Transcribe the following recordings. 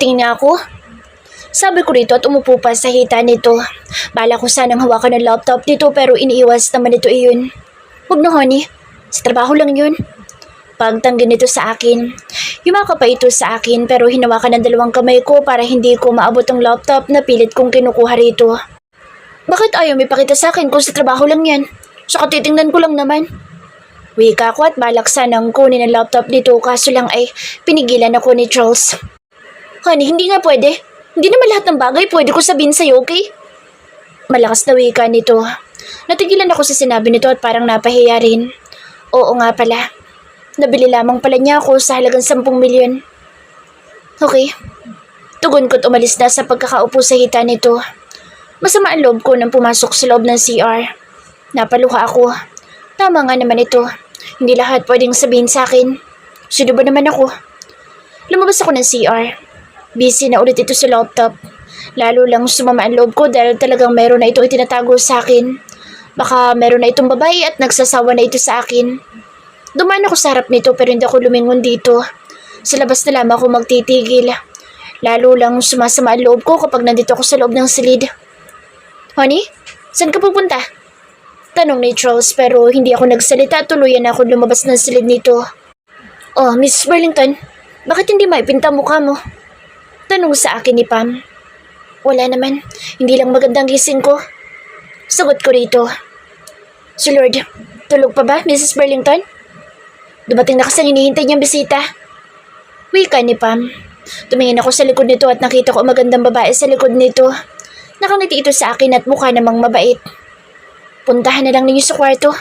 Nakatingin nga ako. Sabi ko rito at umupo pa sa hita nito. Bala ko sanang hawakan ng laptop dito pero iniiwas naman ito iyon. Huwag na honey, sa trabaho lang yun. Pagtanggi nito sa akin. Yumaka pa ito sa akin pero hinawakan ng dalawang kamay ko para hindi ko maabot ang laptop na pilit kong kinukuha rito. Bakit ayaw may pakita sa akin kung sa trabaho lang yan? Saka titingnan ko lang naman. Wika ko at balak sanang kunin ang laptop dito kaso lang ay pinigilan ako ni Charles. Honey, hindi nga pwede. Hindi naman lahat ng bagay pwede ko sabihin sa'yo, okay? Malakas na wika nito. Natigilan ako sa sinabi nito at parang napahiya rin. Oo nga pala. Nabili lamang pala niya ako sa halagang 10 milyon. Okay. Tugon ko't umalis na sa pagkakaupo sa hita nito. Masama ang loob ko nang pumasok sa loob ng CR. Napaluha ako. Tama nga naman ito. Hindi lahat pwedeng sabihin sa akin. Sino ba naman ako? Lumabas ako ng CR. Busy na ulit ito sa laptop. Lalo lang sumama ang loob ko dahil talagang meron na itong itinatago sa akin. Baka meron na itong babae at nagsasawa na ito sa akin. Dumaan ako sa harap nito pero hindi ako lumingon dito. Sa labas na lamang ako magtitigil. Lalo lang sumasama ang loob ko kapag nandito ako sa loob ng silid. Honey, saan ka pupunta? Tanong ni Charles pero hindi ako nagsalita at tuluyan na ako lumabas ng silid nito. Oh, Miss Burlington, bakit hindi maipinta mukha mo? Tanong sa akin ni Pam. Wala naman, hindi lang magandang gising ko. Sagot ko rito. Si Lord, tulog pa ba, Mrs. Burlington? Dumating na kasi ang hinihintay niyang bisita. Wika ni Pam. Tumingin ako sa likod nito at nakita ko ang magandang babae sa likod nito. Nakangiti ito sa akin at mukha namang mabait. Puntahan na lang ninyo sa kwarto.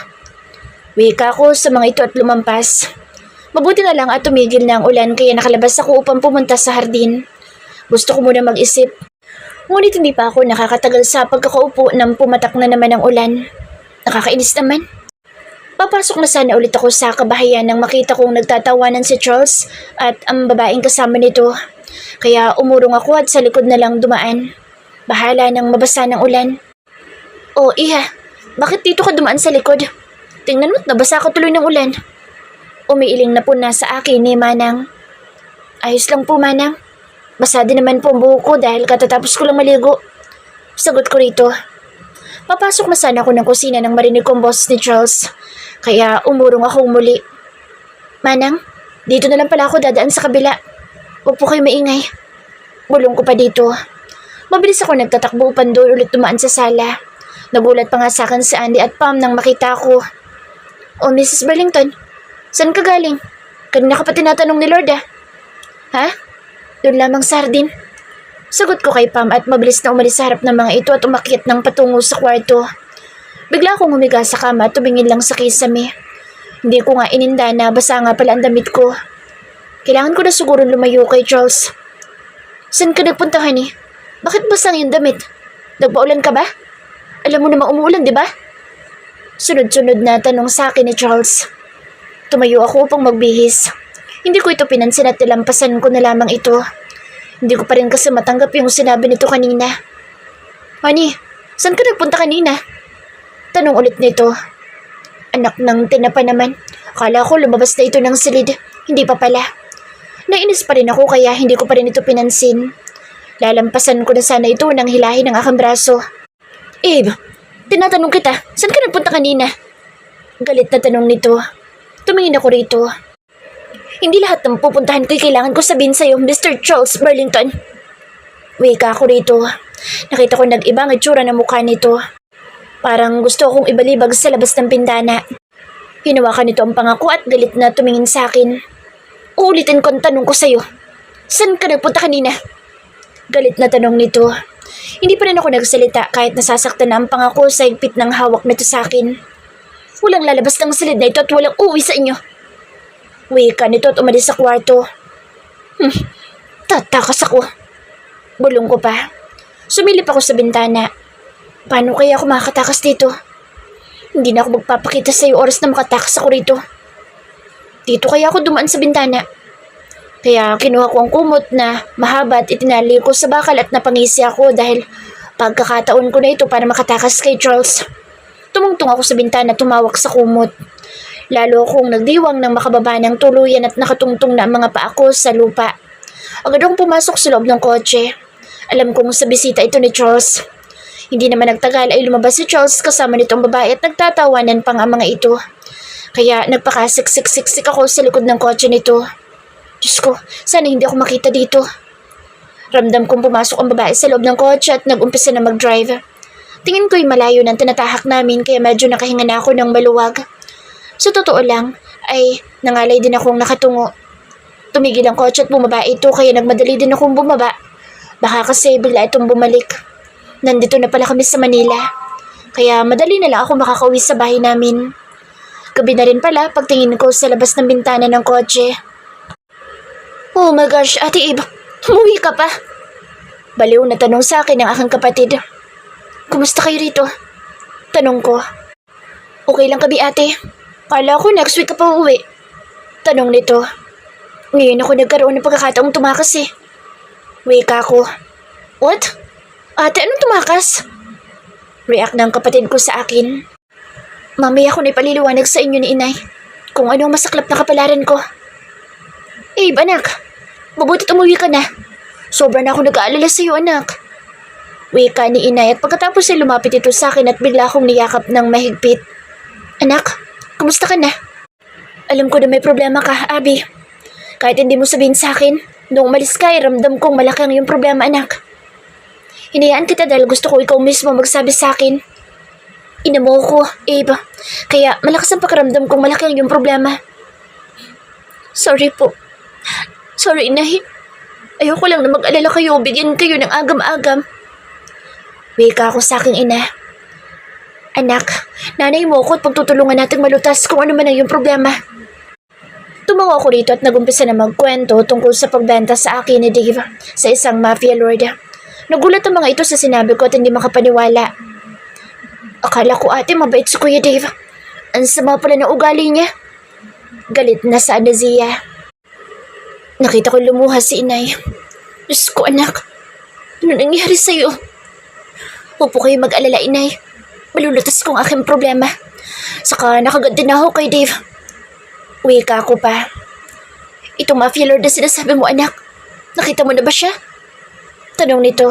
Wika ko sa mga ito at lumampas. Mabuti na lang at tumigil na ang ulan kaya nakalabas ako upang pumunta sa hardin. Gusto ko muna mag-isip. Ngunit hindi pa ako nakakatagal sa pagkakaupo nang pumatak na naman ang ulan. Nakakainis naman. Papasok na sana ulit ako sa kabahayan nang makita kong nagtatawanan si Charles at ang babaeng kasama nito. Kaya umurong ako at sa likod na lang dumaan. Bahala nang mabasa ng ulan. Oh, Iha, bakit dito ka dumaan sa likod? Tingnan mo't nabasa ka tuloy ng ulan. Umiiling na po na sa akin ni Manang. Ayos lang po, Manang. Basa din naman po ang buhok ko dahil katatapos ko lang maligo. Sagot ko rito. Papasok na sana ako ng kusina nang marinig ko ang boss ni Charles. Kaya umurong akong muli. Manang, dito na lang pala ako dadaan sa kabila. Huwag po kayo maingay. Bulong ko pa dito. Mabilis ako nagtatakbo upang doon ulit dumaan sa sala. Nagulat pa nga sa akin si Andy at Pam nang makita ko. Oh, Mrs. Burlington, saan ka galing? Kanina ka pa tinatanong ni Lord ah. Ha? Doon lamang sa hardin. Sagot ko kay Pam at mabilis na umalis sa harap ng mga ito at umakyat ng patungo sa kwarto. Bigla akong humiga sa kama at tumingin lang sa kisame. Hindi ko nga ininda na basa nga pala ang damit ko. Kailangan ko na siguro lumayo kay Charles. Saan ka nagpunta, honey? Bakit basang yung damit? Nagpaulan ka ba? Alam mo namang umuulan, di ba? Sunod-sunod na tanong sa akin ni Charles. Tumayo ako upang magbihis. Hindi ko ito pinansin at nilampasan ko na lamang ito. Hindi ko pa rin kasi matanggap yung sinabi nito kanina. Honey, saan ka nagpunta kanina? Tanong ulit nito. Anak ng tinapa naman. Akala ko lumabas na ito ng silid. Hindi pa pala. Nainis pa rin ako kaya hindi ko pa rin ito pinansin. Lalampasan ko na sana ito nang hilahin ang aking braso. Abe, tinatanong kita, saan ka nagpunta kanina? Galit na tanong nito. Tumingin ako rito. Hindi lahat ng pupuntahan ko'y kailangan ko sabihin sa'yo, Mr. Charles Burlington. Wika ako rito. Nakita ko nag-iba ang itsura ng mukha nito. Parang gusto akong ibalibag sa labas ng pintana. Hinawakan nito ang pangako at galit na tumingin sa akin. Uulitin ko ang tanong ko sa'yo. Saan ka nagpunta kanina? Galit na tanong nito. Hindi pa rin ako nagsalita kahit nasasaktan na ang pangako sa higpit ng hawak nito sa akin. Walang lalabas ng silid na ito at walang uuwi sa inyo. Wika nito at umalis sa kwarto. Tatakas ako. Bulong ko pa. Sumilip ako sa bintana. Paano kaya ako makakatakas dito? Hindi na ako magpapakita sa iyo oras na makatakas ako rito. Dito kaya ako dumaan sa bintana. Kaya kinuha ko ang kumot na mahaba at itinali ko sa bakal at napangisi ako dahil pagkakataon ko na ito para makatakas kay Charles. Tumungtong ako sa bintana at tumawak sa kumot. Lalo akong nagdiwang nang makababa ng tuluyan at nakatungtong na ang mga paa ko sa lupa. Agad akong pumasok sa loob ng kotse. Alam kong sa bisita ito ni Charles. Hindi naman nagtagal ay lumabas si Charles kasama nitong babae at nagtatawanan pa nga mga ito. Kaya nagpakasiksik-siksik ako sa likod ng kotse nito. Diyos ko, sana hindi ako makita dito. Ramdam kong pumasok ang babae sa loob ng kotse at nag-umpisa na mag-drive. Tingin ko'y malayo ng tinatahak namin kaya medyo nakahinga na ako ng maluwag. Sa totoo lang, ay nangalay din akong nakatungo. Tumigil ang kotse at bumaba ito kaya nagmadali din akong bumaba. Baka kasi bigla itong bumalik. Nandito na pala kami sa Manila. Kaya madali na lang ako makakauwi sa bahay namin. Gabi na rin pala pagtingin ko sa labas ng bintana ng kotse. Oh my gosh, Ate Eve, umuwi ka pa? Baliw na tanong sa akin ng aking kapatid. Kumusta kayo rito? Tanong ko. Okay lang kami ate. Kala ko next week ka pa uuwi. Tanong nito. Ngayon ako nagkaroon ng pagkakataong tumakas eh. Wika ko. What? Ate, anong tumakas? React ng kapatid ko sa akin. Mamaya ako na ipaliliwanag sa inyo ni inay kung anong masaklap na kapalaran ko. Abe, anak. Mabutit umuwi ka na. Sobra na ako nag-aalala sa iyo, anak. Wika ni inay at pagkatapos ay lumapit ito sa akin at bigla akong niyakap ng mahigpit. Anak, kamusta ka na? Alam ko na may problema ka, Abby. Kahit hindi mo sabihin sa akin, noong umalis ka ay ramdam kong malaki ang iyong problema, anak. Hinayaan kita dahil gusto ko ikaw mismo magsabi sa akin. Ina mo ko, Abe. Kaya malakas ang pakiramdam kong malaki ang iyong problema. Sorry po. Sorry, inay. Ayoko lang na mag-alala kayo, bigyan kayo ng agam-agam. Wika ako sa aking ina. Anak, nanay mo ako at pagtutulungan natin malutas kung ano man ang iyong problema. Tumawa ako rito at nagumpisa na magkwento tungkol sa pagbenta sa akin ni Dave sa isang mafia lord. Nagulat ang mga ito sa sinabi ko at hindi makapaniwala. Akala ko ate mabait si Kuya Dave. Ang sama pala ng ugali niya. Galit na sa Anazia. Nakita ko lumuha si inay. Diyos ko anak, ano nangyari sa'yo? Huwag po kayo mag-alala inay. Malulutas kong aking problema. Saka nakaganti na ako kay Dave. Wika ko pa. Itong mafia lord na sinasabi mo anak, nakita mo na ba siya? Tanong nito.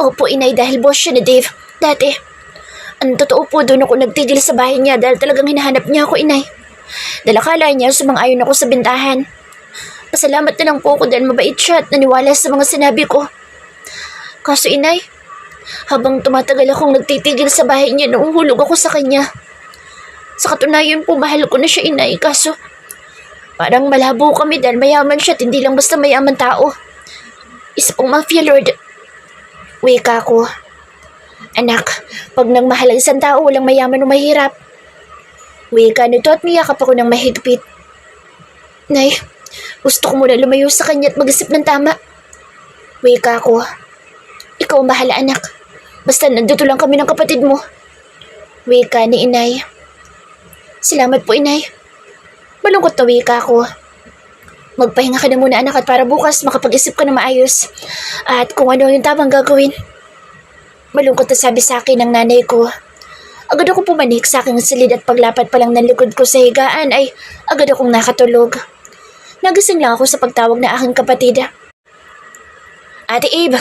Opo inay dahil boss siya ni Dave. Dati. Ang totoo po doon ako nagtigil sa bahay niya dahil talagang hinahanap niya ako inay. Dahil akala niya sumang-ayon ako sa bintahan. Pasalamat na lang po ako dahil mabait siya at naniwala sa mga sinabi ko. Kaso inay, habang tumatagal akong nagtitigil sa bahay niya, nauhulog ako sa kanya. Sa katunayan po, mahal ko na siya inay. Kaso, parang malabo kami dahil mayaman siya at hindi lang basta mayaman tao. Isa pong mafia lord. Wika ko. Anak, pag nagmahal ang isang tao, walang mayaman o mahirap. Wika nito at niyakap ako ng mahigpit. Nay, gusto ko muna lumayo sa kanya at mag-isip ng tama. Wika ko. Ikaw bahala anak. Basta nandito lang kami ng kapatid mo. Wika ni inay. Salamat po inay. Malungkot na wika ko. Magpahinga ka na muna anak at para bukas makapag-isip ka na maayos. At kung ano yung tamang gagawin. Malungkot na sabi sa akin ng nanay ko. Agad akong pumanik sa aking silid at paglapat pa lang ng likod ko sa higaan ay agad akong nakatulog. Nagising lang ako sa pagtawag na aking kapatid. Ate Abe,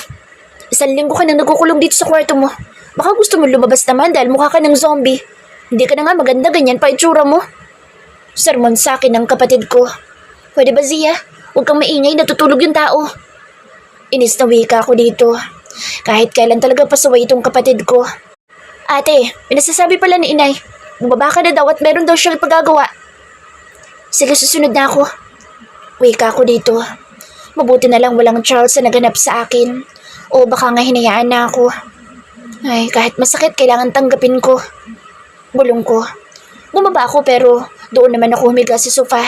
1 linggo ka nang nagkukulong dito sa kwarto mo. Baka gusto mo lumabas naman dahil mukha ka ng zombie. Hindi ka na nga maganda ganyan pa itsura mo. Sermon sa akin ng kapatid ko. Pwede ba Zia? Huwag kang maingay, natutulog yung tao. Inis na wika ako dito. Kahit kailan talaga pasaway itong kapatid ko. Ate, pinasasabi pala ni inay. Bumaba ka na daw at meron daw siyang ipagagawa. Sige, susunod na ako. Wika ko dito. Mabuti na lang walang Charles na naganap sa akin. O baka nga hinayaan na ako. Ay, kahit masakit, kailangan tanggapin ko. Bulong ko. Bumaba ako pero doon naman ako humiga sa sofa.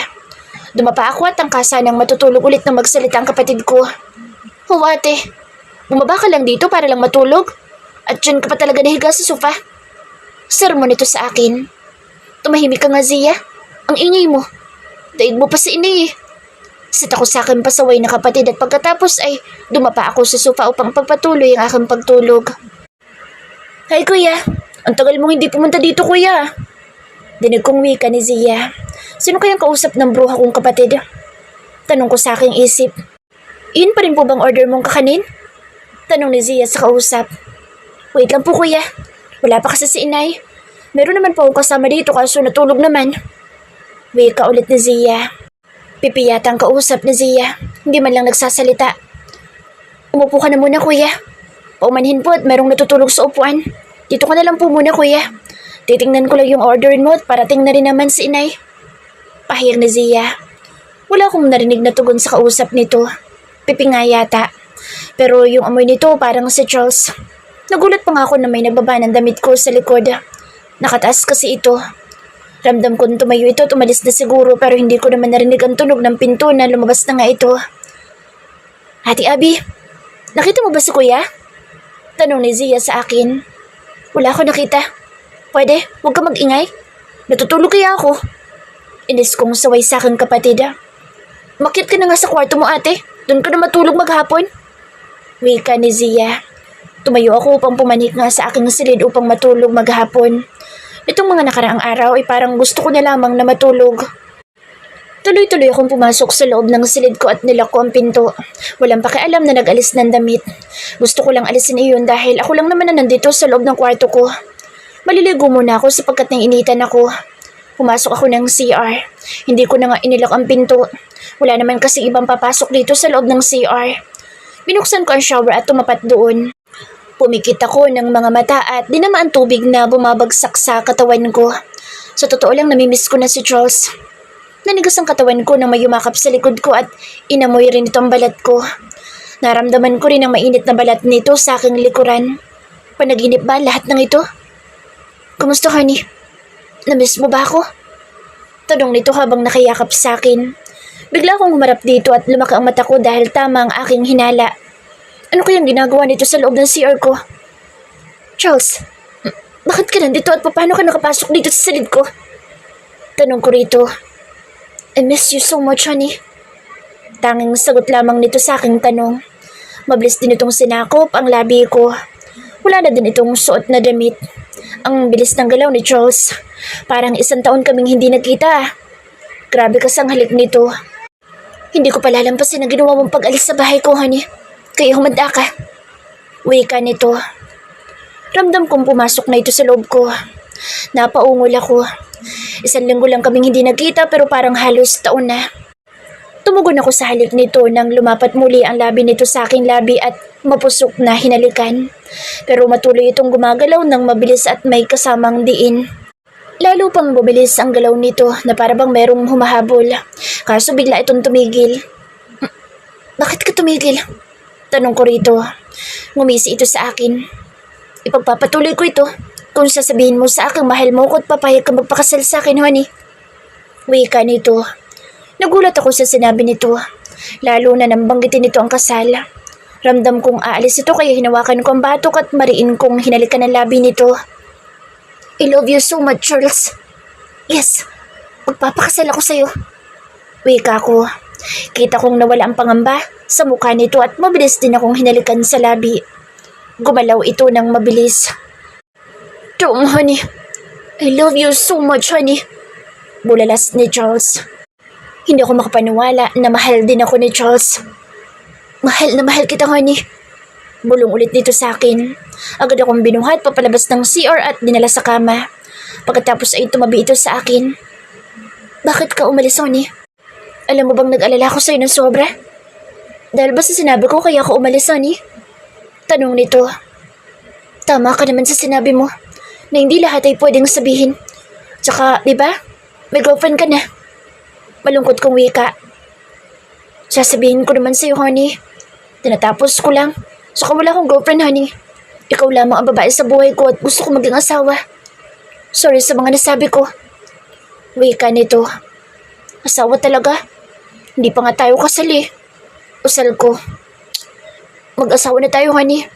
Dumapa ako at tangkasa nang matutulog ulit na magsalita ang kapatid ko. Oh ate, bumaba ka lang dito para lang matulog? At dyan ka pa talaga nahiga sa sofa? Sermon ito sa akin. Tumahimik ka nga Zia. Ang ingay mo. Daig mo pa si inay eh. Sit ako sa aking pasaway na kapatid at pagkatapos ay dumapa ako sa sofa upang pagpatuloy ang aking pagtulog. Hay kuya, ang tagal mong hindi pumunta dito kuya. Dinig kong wika ni Zia. Sino kayang kausap ng bruha kong kapatid? Tanong ko sa aking isip. Iyon pa rin po bang order mong kakanin? Tanong ni Zia sa kausap. Wait lang po kuya. Wala pa kasi si inay. Meron naman po akong kasama dito kaso natulog naman. Wika ulit ni Zia. Pipiyatang kausap ni Zia. Hindi man lang nagsasalita. Umupo ka na muna kuya. Paumanhin po at merong natutulog sa upuan. Dito ka na lang po muna kuya. Titingnan ko lang yung order mo at parating na rin naman si inay. Pahir ni Zia. Wala akong narinig na tugon sa kausap nito. Pipi nga yata. Pero yung amoy nito parang si Charles. Nagulat pa nga ako na may nagbaba ng damit ko sa likod. Nakataas kasi ito. Ramdam kong tumayo ito at umalis na siguro pero hindi ko naman narinig ang tunog ng pinto na lumabas na nga ito. Ate Abby, nakita mo ba si kuya? Tanong ni Zia sa akin. Wala ako nakita. Pwede, huwag ka mag-ingay. Natutulog kaya ako. Inis kong saway sa aking kapatid. Makit ka na nga sa kwarto mo ate. Doon ka na matulog maghapon. Wika ni Zia. Tumayo ako upang pumanik nga sa aking silid upang matulog maghapon. Itong mga nakaraang araw ay parang gusto ko na lamang na matulog. Tuloy-tuloy akong pumasok sa loob ng silid ko at nilako ang pinto. Walang pakialam na nag-alis ng damit. Gusto ko lang alisin iyon dahil ako lang naman na nandito sa loob ng kwarto ko. Maliligo muna ako sapagkat naiinitan ako. Pumasok ako ng CR. Hindi ko na nga inilak ang pinto. Wala naman kasi ibang papasok dito sa loob ng CR. Binuksan ko ang shower at tumapat doon. Pumikit ako ng mga mata at dinama ang tubig na bumabagsak sa katawan ko. Sa totoo lang namimiss ko na si Charles. Nanigas ang katawan ko nang may yumakap sa likod ko at inamoy rin ito ang balat ko. Naramdaman ko rin ang mainit na balat nito sa aking likuran. Panaginip ba lahat ng ito? Kumusta honey? Namiss mo ba ako? Tanong nito habang nakayakap sa akin. Bigla akong humarap dito at lumaki ang mata ko dahil tama ang aking hinala. Ano kayang ginagawa nito sa loob ng CR ko? Charles, bakit ka nandito at paano ka nakapasok dito sa silid ko? Tanong ko rito. I miss you so much, honey. Tanging sagot lamang nito sa aking tanong. Mabilis din itong sinakop ang labi ko. Wala na din itong suot na damit. Ang bilis ng galaw ni Charles. Parang 1 taon kaming hindi nagkita. Grabe kasang halik nito. Hindi ko palalampasin ang ginawa mong pag-alis sa bahay ko, honey. Kaya humanda ka. Wika nito. Ramdam kong pumasok na ito sa loob ko. Napaungol ako. 1 linggo lang kaming hindi nagkita pero parang halos taon na. Tumugon ako sa halik nito nang lumapat muli ang labi nito sa aking labi at mapusok na hinalikan. Pero matuloy itong gumagalaw ng mabilis at may kasamang diin. Lalo pang bumilis ang galaw nito na parabang merong humahabol. Kaso bigla itong tumigil. Bakit ka tumigil? Tanong ko rito. Ngumisi ito sa akin. Ipagpapatuloy ko ito kung sasabihin mo sa akin mahal mo ko at papayag ka magpakasal sa akin, honey. Wika nito. Nagulat ako sa sinabi nito. Lalo na nang banggitin nito ang kasal. Ramdam kong aalis ito kaya hinawakan ko ang batok at mariin kong hinalikan ang labi nito. I love you so much, Charles. Yes, magpapakasal ako sa'yo. Wika ko. Kita kong nawala ang pangamba sa mukha nito at mabilis din akong hinalikan sa labi. Gumalaw ito ng mabilis. Tom, honey. I love you so much, honey. Bulalas ni Charles. Hindi ako makapaniwala na mahal din ako ni Charles. Mahal na mahal kita, honey. Bulong ulit nito sa akin. Agad akong binuhat papalabas ng CR at dinala sa kama. Pagkatapos ay tumabi ito sa akin. Bakit ka umalis, honey? Alam mo bang nag-alala ko sa'yo ng sobra? Dahil ba sa sinabi ko kaya ako umalis, honey? Tanong nito. Tama ka naman sa sinabi mo na hindi lahat ay pwedeng sabihin. Tsaka, di ba? May girlfriend ka na. Malungkot kong wika. Sasabihin ko naman sa'yo, honey. Tinatapos ko lang. Saka wala akong girlfriend, honey. Ikaw lamang ang babae sa buhay ko at gusto ko maging asawa. Sorry sa mga nasabi ko. Wika nito. Asawa talaga? Hindi pa nga tayo kasal eh. Usal ko. Mag-asawa na tayo, honey.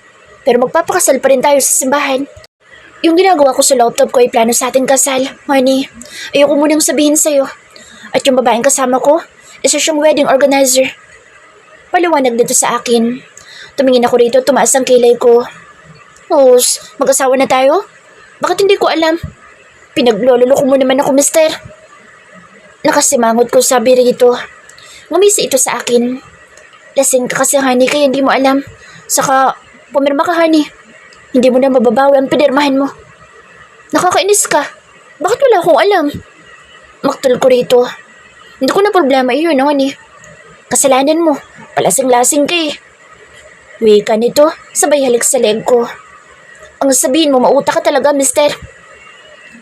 Pero magpapakasal pa rin tayo sa simbahan. Yung ginagawa ko sa laptop ko ay plano sa ating kasal, honey. Ayoko munang sabihin sa'yo. At yung babaeng kasama ko, isa siyang wedding organizer. Paliwanag dito sa akin. Tumingin ako rito, tumaas ang kilay ko. Mag-asawa na tayo? Bakit hindi ko alam? Pinaglololo ko mo naman ako, mister. Nakasimangot ko sabi rito. Ngumisi ito sa akin. Lasing ka kasi, honey, kaya hindi mo alam. Saka, pumirma ka, honey. Hindi mo na mababawi ang pinirmahan mo. Nakakainis ka. Bakit wala akong alam? Maktol ko rito. Hindi ko na problema iyon, honey. Kasalanan mo. Palasing-lasing ka eh. Wika nito, sabay halik sa leg ko. Ang sabihin mo, mauta ka talaga, mister.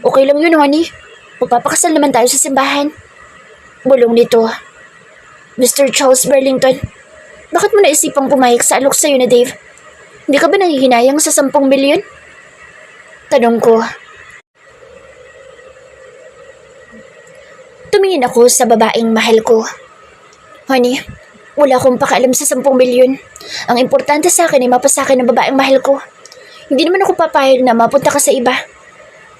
Okay lang yun, honey. Magpapakasal naman tayo sa simbahan. Bulong nito. Mr. Charles Burlington, bakit mo naisipang pumayag sa alok sa'yo na Dave? Hindi ka ba nanghihinayang sa 10 milyon? Tanong ko. Tumingin ako sa babaeng mahal ko. Honey, wala akong pakialam sa 10 milyon. Ang importante sa akin ay mapasakin ng babaeng mahal ko. Hindi naman ako papayag na mapunta ka sa iba.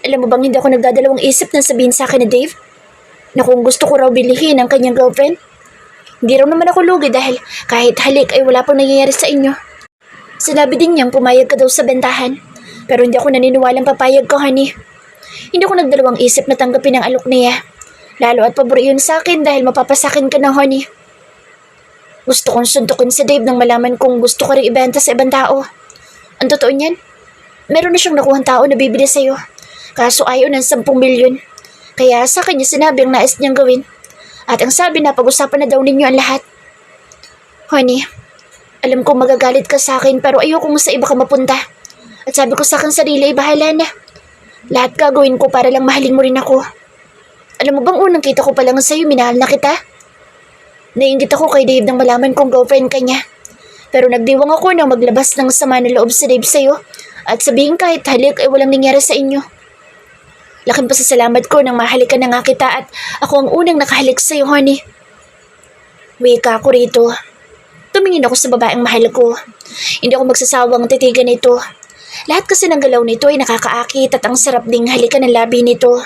Alam mo bang hindi ako nagdadalawang isip na sabihin sa akin na Dave? Na kung gusto ko raw bilihin ang kanyang girlfriend? Hindi raw naman ako lugi dahil kahit halik ay wala pang nangyayari sa inyo. Sinabi din niyang pumayag ka daw sa bentahan. Pero hindi ako naniniwalang papayag ko, honey. Hindi ako nagdalawang isip na tanggapin ang alok niya. Lalo at pabor yun sa akin dahil mapapasakin ka ng honey. Gusto kong suntukin si Dave nang malaman kung gusto ko rin ibenta sa ibang tao. Ang totoo niyan, meron na siyang nakuhang tao na bibili sa'yo. Kaso ayaw ng 10 milyon. Kaya sa kanya sinabi ang nais niyang gawin. At ang sabi na pag-usapan na daw ninyo ang lahat. Honey, alam kong magagalit ka sa akin pero ayoko mo sa iba ka mapunta. At sabi ko sa akin sarili ay bahala na. Lahat gagawin ko para lang mahalin mo rin ako. Alam mo bang unang kita ko pa lang sa'yo, minahal na kita? Naiingit ako kay Dave nang malaman kong girlfriend ka niya. Pero nagdiwang ako nang maglabas ng sama ng loob si Dave sa'yo at sabihin kahit halik ay walang nangyari sa inyo. Laking pasasalamat ko nang mahalikan na nga kita at ako ang unang nakahalik sa'yo, honey. Wika ako rito. Tumingin ako sa babaeng mahal ko. Hindi ako magsasawang titigan ito. Lahat kasi ng galaw nito ay nakakaakit at ang sarap ding halikan ng labi nito.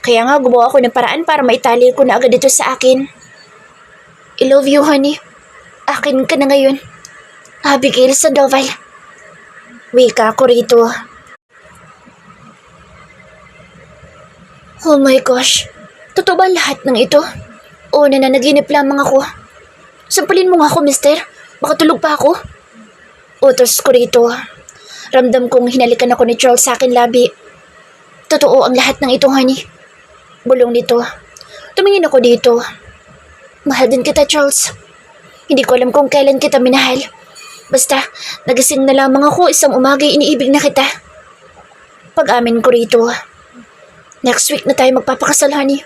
Kaya nga gumawa ako ng paraan para maitali ko na agad ito sa akin. I love you, honey. Akin ka na ngayon. Abigail Sandoval. Wika ako rito. Oh my gosh. Totoo ba lahat ng ito? O nananaginip lamang ako? Sampalin mo nga ako, mister. Baka tulog pa ako. Utos ko rito. Ramdam kong hinalikan ako ni Charles sa akin labi. Totoo ang lahat ng ito, honey. Bulong nito. Tumingin ako dito. Mahal din kita, Charles. Hindi ko alam kung kailan kita minahal. Basta, nagising na lamang ako isang umaga iniibig na kita. Pag-amin ko rito. Next week na tayo magpapakasal, honey.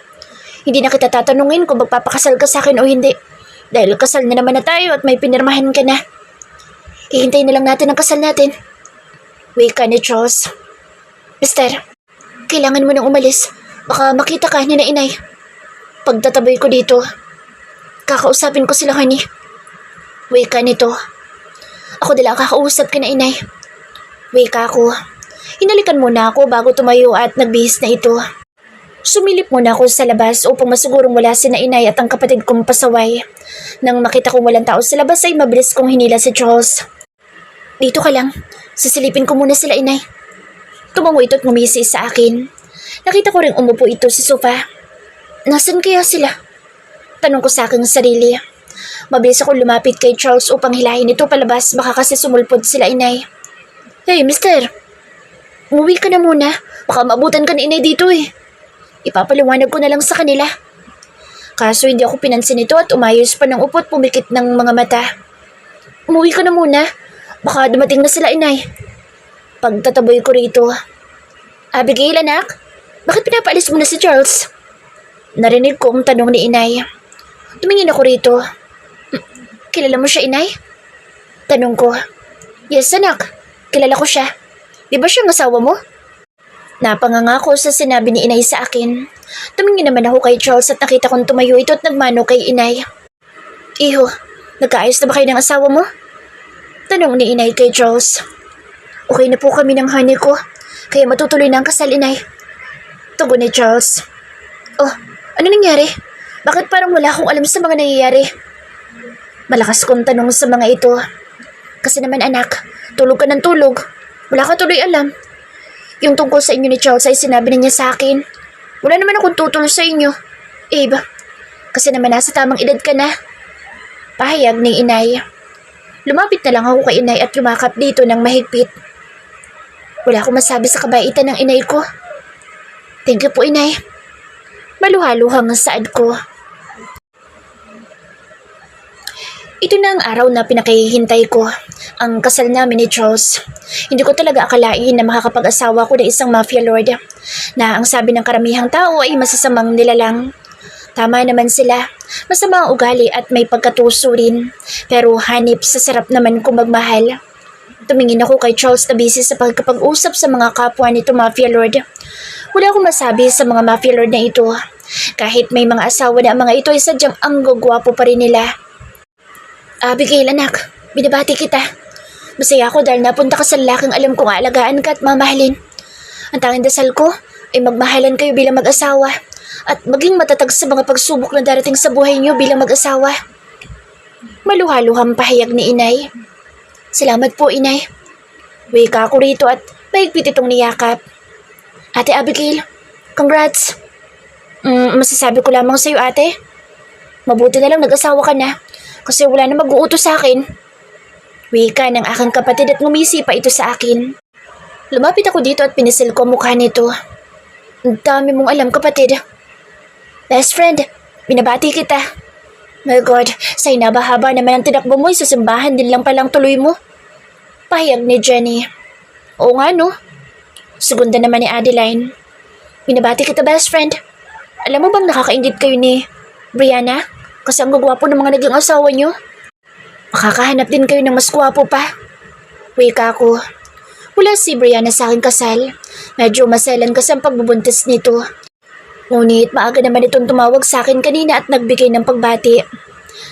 Hindi na kita tatanungin kung magpapakasal ka sa akin o hindi. Dahil kasal na naman na tayo at may pinirmahan ka na. Hihintay na lang natin ang kasal natin. Wika ni Charles. Mister, kailangan mo nang umalis. Baka makita ka ni na inay. Pagtataboy ko dito, kakausapin ko sila, honey. Wika nito. Ako dala kakausap ka na inay. Wika ako. Hinalikan muna ako bago tumayo at nagbihis na ito. Sumilip muna ako sa labas upang masigurong wala si na inay at ang kapatid kong pasaway. Nang makita kong walang tao sa labas ay mabilis kong hinila si Charles. Dito ka lang. Sisilipin ko muna sila, inay. Tumango ito at ngumisi sa akin. Nakita ko rin umupo ito sa sofa. Nasaan kaya sila? Tanong ko sa aking sarili. Mabilis ako lumapit kay Charles upang hilahin ito palabas, baka kasi sumulpod sila, inay. Hey, mister. Umuwi ka na muna. Baka maabutan ka na inay dito eh. Ipapaliwanag ko na lang sa kanila. Kaso hindi ako pinansin ito at umayos pa ng upot pumikit ng mga mata. Umuwi ka na muna. Baka dumating na sila, inay. Pagtataboy ko rito. Abigail, anak? Bakit pinapaalis mo na si Charles? Narinig ko ang tanong ni inay. Tumingin ako rito. Kilala mo siya, inay? Tanong ko. Yes, anak. Kilala ko siya. Di ba siya ang asawa mo? Napanganga ko sa sinabi ni inay sa akin. Tumingin naman ako kay Charles at nakita kong tumayo ito at nagmano kay inay. Iho, nagkaayos na ba kayo ng asawa mo? Tanong ni inay kay Charles. Okay na po kami ng honey ko, kaya matutuloy na ang kasal, inay. Tugon ni Charles. Oh, ano nangyari? Bakit parang wala akong alam sa mga nangyayari? Malakas kong tanong sa mga ito. Kasi naman, anak, tulog ka ng tulog. Wala ka tuloy alam. Yung tungkol sa inyo ni Charles ay sinabi niya sa akin. Wala naman akong tutulong sa inyo. Abe, kasi naman nasa tamang edad ka na. Pahayag ni inay. Lumapit na lang ako kay inay at yumakap dito ng mahigpit. Wala akong masabi sa kabaitan ng inay ko. Thank you po, inay. Maluhaluhang ang saad ko. Ito na ang araw na pinakahihintay ko, ang kasal namin ni Charles. Hindi ko talaga akalain na makakapag-asawa ko ng isang mafia lord na ang sabi ng karamihang tao ay masasamang nilalang. Tama naman sila, masama ang ugali at may pagkatuso rin, pero hanip sa sarap naman kung magmahal. Tumingin ako kay Charles na busy sa pagkapag-usap sa mga kapwa nito mafia lord. Wala akong masabi sa mga mafia lord na ito. Kahit may mga asawa na ang mga ito ay sadyang ang gagwapo pa rin nila. Abigail anak, binabati kita. Masaya ako dahil napunta ka sa lalaking alam kong aalagaan ka at mamahalin. Ang tanging dasal ko ay magmahalan kayo bilang mag-asawa at maging matatag sa mga pagsubok na darating sa buhay niyo bilang mag-asawa. Maluhaluhang pahayag ni inay. Salamat po, inay. Wika ako rito at mahigpit itong niyakap. Ate Abigail, congrats. Masasabi ko lamang sa'yo, ate. Mabuti na lang nag-asawa ka na kasi wala na mag-uutos sa akin. Wika ng aking kapatid at ngumisi pa ito sa akin. Lumapit ako dito at pinisil ko mukha nito. Ang dami mong alam, kapatid. Best friend, binabati kita. My God, sa inabahaba naman ang tinakbo mo, sa simbahan din lang palang tuloy mo. Pahayag ni Jenny. Oo nga no. Segunda naman ni Adeline. Binabati kita, best friend. Alam mo bang nakakaingit kayo ni Brianna? Kasi ang gagwapo ng mga naging asawa niyo. Makakahanap din kayo ng mas gwapo pa. Wika ko. Wala si Brianna sa aking kasal. Medyo maselan kasi ang pagbubuntis nito. Ngunit maaga naman itong tumawag sa akin kanina at nagbigay ng pagbati.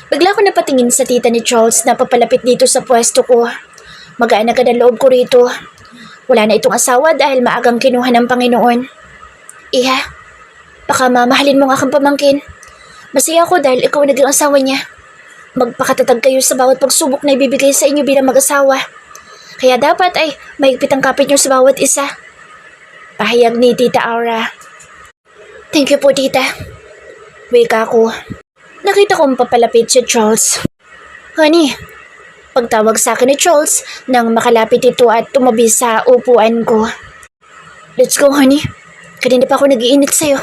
Bigla ko napatingin sa tita ni Charles na papalapit dito sa pwesto ko. Magaan agad ang loob ko rito. Wala na itong asawa dahil maagang kinuha ng Panginoon. Iha, baka mamahalin mo nga kang pamangkin. Masaya ako dahil ikaw ang naging asawa niya. Magpakatatag kayo sa bawat pagsubok na ibibigay sa inyo bilang mag-asawa. Kaya dapat ay mahigpit ang kapit niyo sa bawat isa. Pahayag ni Tita Aura. Thank you po, tita. Wika ko. Nakita kong papalapit si Charles. Honey, pagtawag sa akin ni Charles nang makalapit ito at tumabi sa upuan ko. Let's go, honey. Kanina pa ako nag-iinit sa'yo.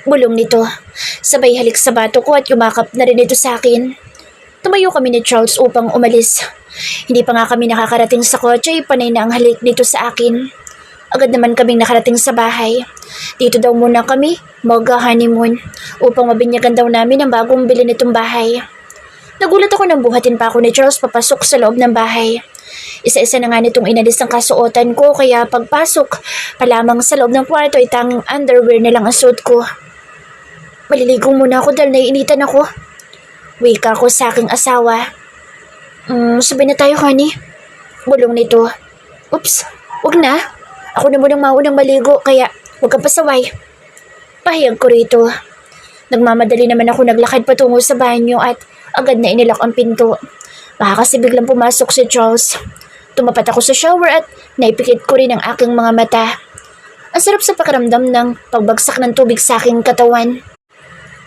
Bulong nito. Sabay halik sa bato ko at yumakap na rin ito sa akin. Tumayo kami ni Charles upang umalis. Hindi pa nga kami nakakarating sa kotse, panay na ang halik nito sa akin. Agad naman kaming nakarating sa bahay. Dito daw muna kami mag-honeymoon upang mabinyagan daw namin ang bagong bili nitong bahay. Nagulat ako nang buhatin pa ako ni Charles papasok sa loob ng bahay. Isa-isa na nga nitong inalis ang kasuotan ko kaya pagpasok pa lamang sa loob ng kwarto ay tanging underwear na lang ang suot ko. Maliligo muna ako dahil naiinitan ako. Wika ko sa aking asawa. Sabay na tayo, honey. Bulong nito. Oops, wag na. Ako na munang maunang maligo kaya wag kang pasaway. Pahayag ko rito. Nagmamadali naman ako naglakad patungo sa banyo at agad na inilak ang pinto. Baka kasi biglang pumasok si Charles. Tumapat ako sa shower at naipikit ko rin ang aking mga mata. Ang sarap sa pakiramdam ng pagbagsak ng tubig sa aking katawan.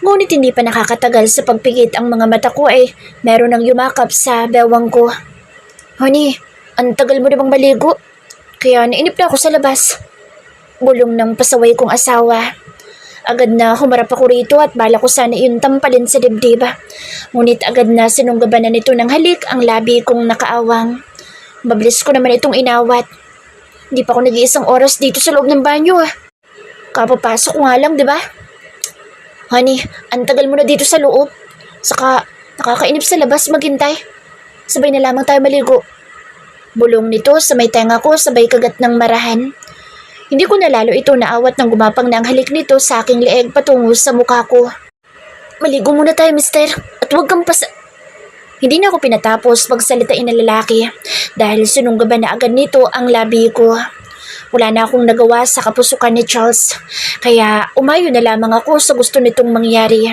Ngunit hindi pa nakakatagal sa pagpikit ang mga mata ko ay meron ng yumakap sa bewang ko. Honey, ang tagal mo na bang maligo? Kaya nainip na ako sa labas. Bulong ng pasaway kong asawa. Agad na humarap ako rito at bala ko sana iyon tampalin sa dibdib. Ngunit agad na sinunggaban na nito ng halik ang labi kong nakaawang. Mabilis ko naman itong inawat. Hindi pa ako nag-iisang oras dito sa loob ng banyo. Kapapasok ko nga lang, di ba? Honey, ang tagal mo na dito sa loob. Saka nakakainip sa labas maghintay. Sabay na lamang tayo maligo. Bulong nito sa may tenga ko sabay kagat ng marahan. Hindi ko na lalo ito naawat nang gumapang na ang halik nito sa aking leeg patungo sa mukha ko. Maligo muna tayo, mister. At huwag kang Hindi na ako pinatapos pagsalitain ng lalaki dahil sinunggaban na agad nito ang labi ko. Wala na akong nagawa sa kapusukan ni Charles, kaya umayo na lamang ako sa gusto nitong mangyari.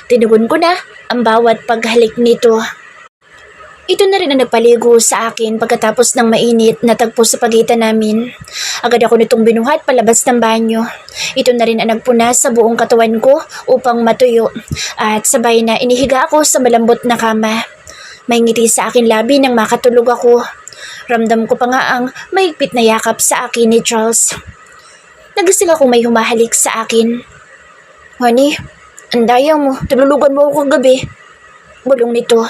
Tinugon ko na ang bawat paghalik nito. Ito na rin ang nagpaligo sa akin pagkatapos ng mainit na tagpo sa pagitan namin. Agad ako nitong binuhat palabas ng banyo. Ito na rin ang nagpunas sa buong katawan ko upang matuyo at sabay na inihiga ako sa malambot na kama. May ngiti sa akin labi nang makatulog ako. Ramdam ko pa nga ang mahigpit na yakap sa akin ni Charles. Nagising akong may humahalik sa akin. Honey, ang daya mo. Tululugan mo ako kagabi. Bulong nito.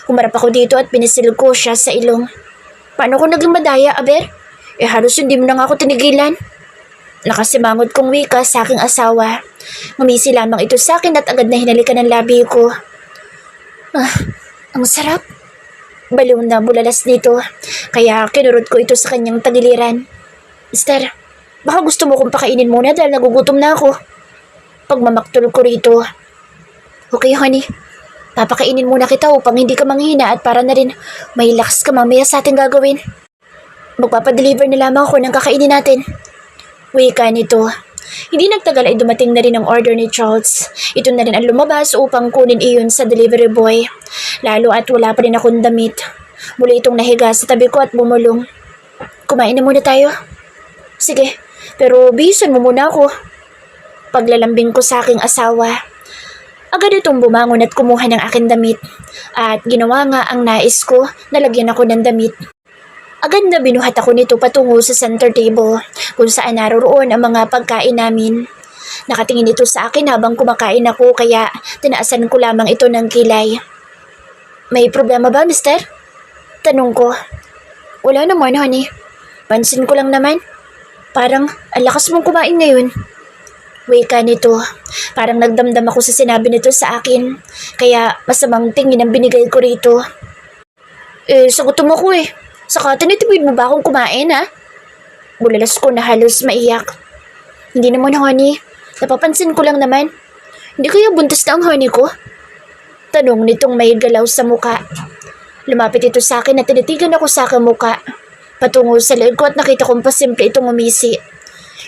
Humarap ako dito at pinisil ko siya sa ilong. Paano ko naging madaya, Aber? Halos hindi mo na nga ako tinigilan. Nakasimangot kong wika sa aking asawa. Ngumisi lamang ito sa akin at agad na hinalikan ng labi ko. Ang sarap. Baliw na bulalas nito, kaya kinurot ko ito sa kanyang tagiliran. Mister, baka gusto mo kong pakainin muna dahil nagugutom na ako. Pagmamaktol ko rito. Okay, honey. Papakainin muna kita upang hindi ka manghina at para na rin may lakas ka mamaya sa ating gagawin. Magpapadeliver na lamang ako ng kakainin natin. Wika nito. Hindi nagtagal ay dumating na rin ang order ni Charles. Ito na rin ang lumabas upang kunin iyon sa delivery boy. Lalo at wala pa rin akong damit. Muli itong nahiga sa tabi ko at bumulong. Kumain na muna tayo. Sige, pero bihisan mo muna ako. Paglalambing ko sa aking asawa. Agad itong bumangon at kumuha ng aking damit. At ginawa nga ang nais ko na lagyan ako ng damit. Agad na binuhat ako nito patungo sa center table kung saan naroroon ang mga pagkain namin. Nakatingin ito sa akin habang kumakain ako kaya tinaasan ko lamang ito ng kilay. May problema ba, mister? Tanong ko. Wala naman, honey. Pansin ko lang naman. Parang ang lakas mong kumain ngayon. Wika nito. Parang nagdamdam ako sa sinabi nito sa akin. Kaya masamang tingin ang binigay ko rito. Sagutom ako eh. Saka tinitipid mo ba akong kumain, ha? Bulalas ko na halos maiyak. Hindi naman, honey. Napapansin ko lang naman. Hindi kaya buntis na ang honey ko? Tanong nitong may galaw sa muka. Lumapit ito sa akin at tinitigan ako sa aking muka. Patungo sa leeg ko at nakita kong pasimple itong umisi.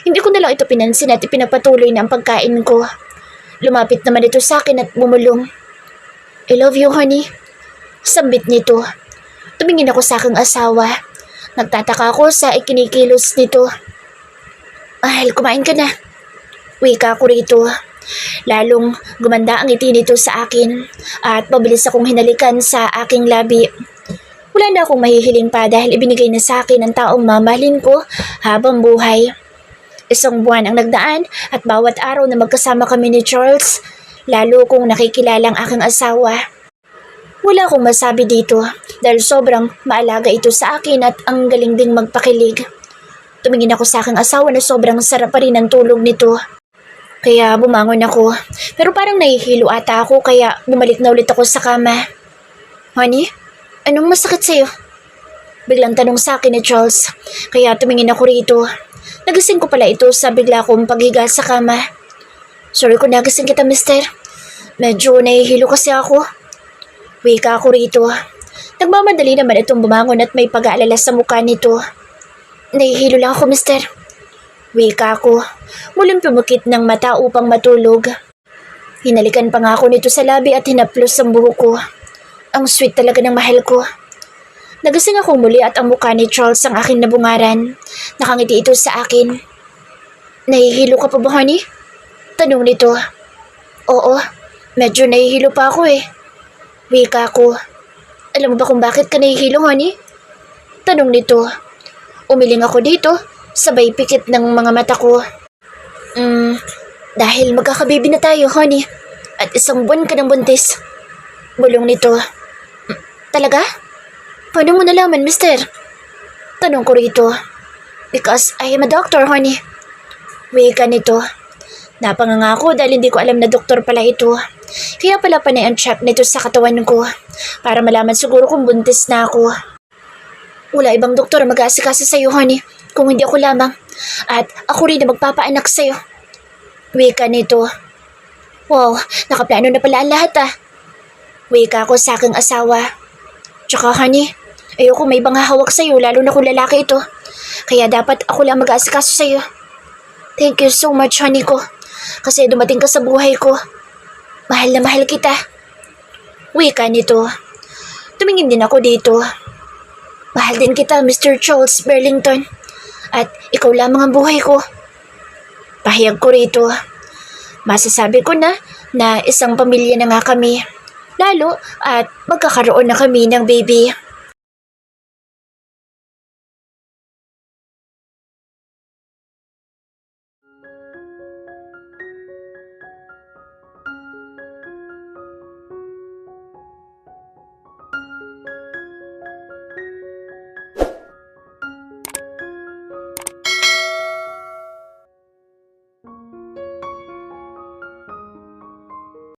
Hindi ko na lang ito pinansin at ipinapatuloy na ang pagkain ko. Lumapit naman ito sa akin at bumulong. I love you, honey. Sambit nito. Tumingin ako sa aking asawa. Nagtataka ako sa ikinikilos nito. Mahal, kumain ka na. Wika ko rito. Lalong gumanda ang ngiti nito sa akin at mabilis akong hinalikan sa aking labi. Wala na akong mahihiling pa dahil ibinigay na sa akin ng taong mamahalin ko habang buhay. Isang buwan ang nagdaan at bawat araw na magkasama kami ni Charles, lalo kong nakikilala ang aking asawa. Wala akong masabi dito dahil sobrang maalaga ito sa akin at ang galing ding magpakilig. Tumingin ako sa aking asawa na sobrang sarap pa rin ang tulog nito. Kaya bumangon ako, pero parang nahihilo ata ako kaya bumalik na ulit ako sa kama. Honey, anong masakit sa'yo? Biglang tanong sa akin ni Charles, kaya tumingin ako rito. Nagising ko pala ito sa bigla kong paghiga sa kama. Sorry kung nagising kita, mister. Medyo nahihilo kasi ako. Wika ako rito. Nagmamadali naman itong bumangon at may pag-aalala sa mukha nito. Nahihilo lang ako, mister. Wika ako. Muling pumukit ng mata upang matulog. Hinalikan pa nga ako nito sa labi at hinaplos ang buhok ko. Ang sweet talaga ng mahal ko. Nagising ako muli at ang mukha ni Charles ang aking nabungaran. Nakangiti ito sa akin. Nahihilo ka pa ba, honey? Tanong nito. Oo, medyo nahihilo pa ako eh. Wika ko. Alam mo ba kung bakit ka nahihilo, honey? Tanong nito. Umiling ako dito, sabay pikit ng mga mata ko. Dahil magkakababy na tayo, honey. At isang buwan ka ng buntis. Bulong nito. Talaga? Paano mo nalaman, mister? Tanong ko rito. Because I am a doctor, honey. Wika nito. Napanganga ako dahil hindi ko alam na doktor pala ito. Kaya pala panay ang check nito sa katawan ko. Para malaman siguro kung buntis na ako. Wala ibang doktor ang mag-aasikaso sa'yo, honey. Kung hindi ako lamang. At ako rin na magpapaanak sa'yo. Wika nito. Wow, nakaplano na pala ang lahat ah. Wika ko sa aking asawa. Tsaka honey, ayoko may ibang hahawak sa'yo lalo na kung lalaki ito. Kaya dapat ako lang mag-aasikaso sa'yo. Thank you so much, honey ko. Kasi dumating ka sa buhay ko. Mahal na mahal kita. Wika nito. tumingin din ako dito. Mahal din kita, Mr. Charles Burlington. At ikaw lamang ang buhay ko. Pahayag ko rito. Masasabi ko na isang pamilya na nga kami. Lalo at magkakaroon na kami ng baby.